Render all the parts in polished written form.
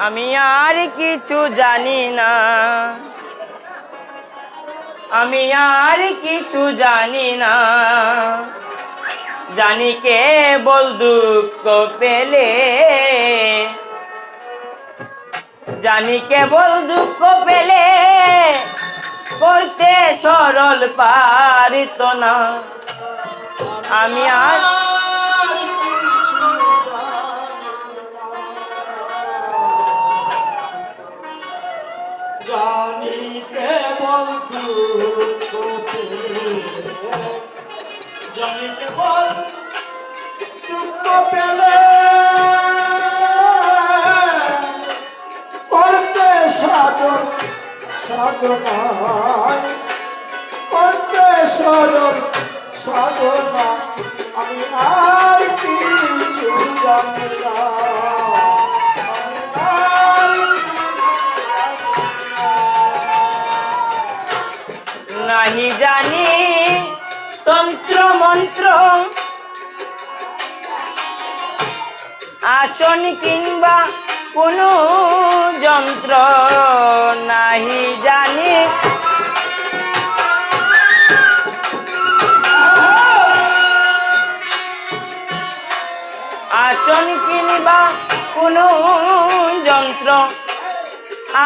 আমি আর কিছু জানি না, আমি আর কিছু জানি না। জানি কেবল দুঃখ পেলে, জানি কেবল দুঃখ পেলে করতে সরল পারিত না। আমি আর জানি কেবল দুঃখ পেলে, জানি কেবল দুঃখ পেলে করতে সাধন সাধনায়, করতে সরল সাধনা। আমি আর কিছু জানি না, নাহি জানি তন্ত্র মন্ত্র, আসন কিংবা কোনো যন্ত্র। নাহি জানি আসন কিংবা কোনো যন্ত্র।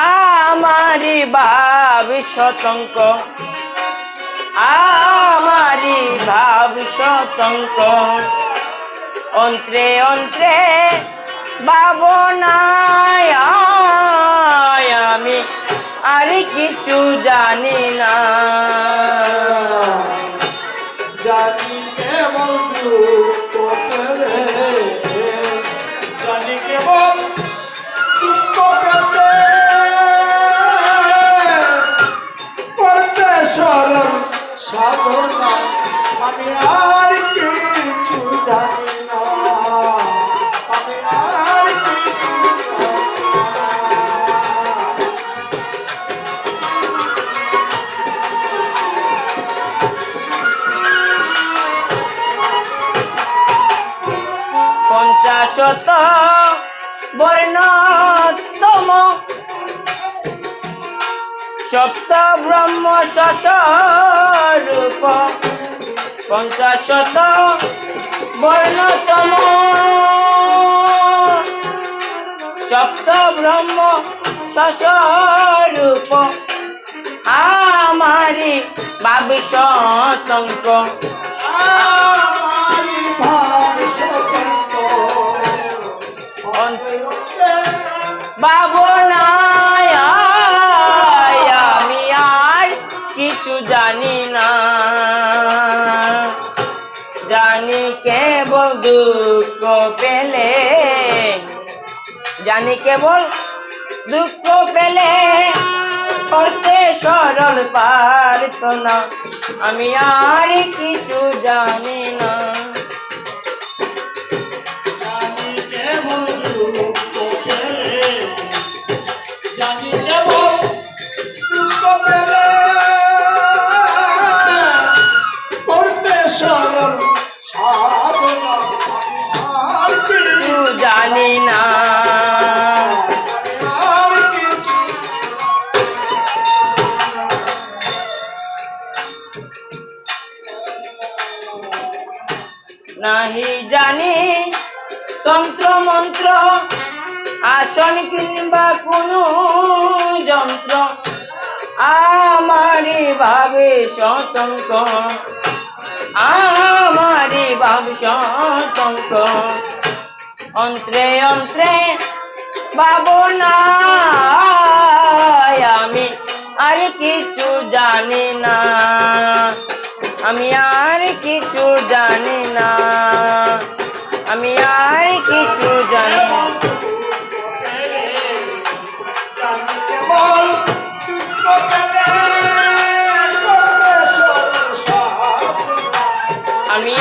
আমারি ভাব শতঙ্ক, আমারি ভাব শতঙ্ক। অন্ত্রে অন্ত্রে ভাবনায় আমি আর কিছু জানি না। জানি কেবল দুঃখ পেলে, জানি কেবল দুঃখ পেলে করতে সরল সাধনা। আমি আর কিছু জানি না, আমি আর কিছু জানি না। পঞ্চাশত বর্ণতম সপ্ত ব্রহ্ম স্বরূপ। পঞ্চাশত বর্ণতম সপ্ত ব্রহ্ম স্বরূপ। আমারি ভাব শতঙ্ক, আমারি ভাব শতঙ্ক। ভাবনায় আমি আর কিছু জানি না। জানি কেবল দুঃখ পেলে, জানি কেবল দুঃখ পেলে করতে সরল পারিত না। আমি আর কিছু জানি না। জানি কেবল দুঃখ পেলে, জানি কেবল দুঃখ পেলে করতে সরল সাধনা। আর কিছু জানি না। আর কিছু নাহি জানি তন্ত্র মন্ত্র, আসন কিংবা কোনো যন্ত্র। আমারি ভাবে শতঙ্ক, আমারি ভাব শতঙ্ক। অন্ত্রে অন্ত্রে ভাবনায় আমি আর কিছু জানি না, আমি আর কিছু জানি না, আমি আর কিছু জানি না। জানি কেবল দুঃখ পেলে করতে সরল সাধনা। আমি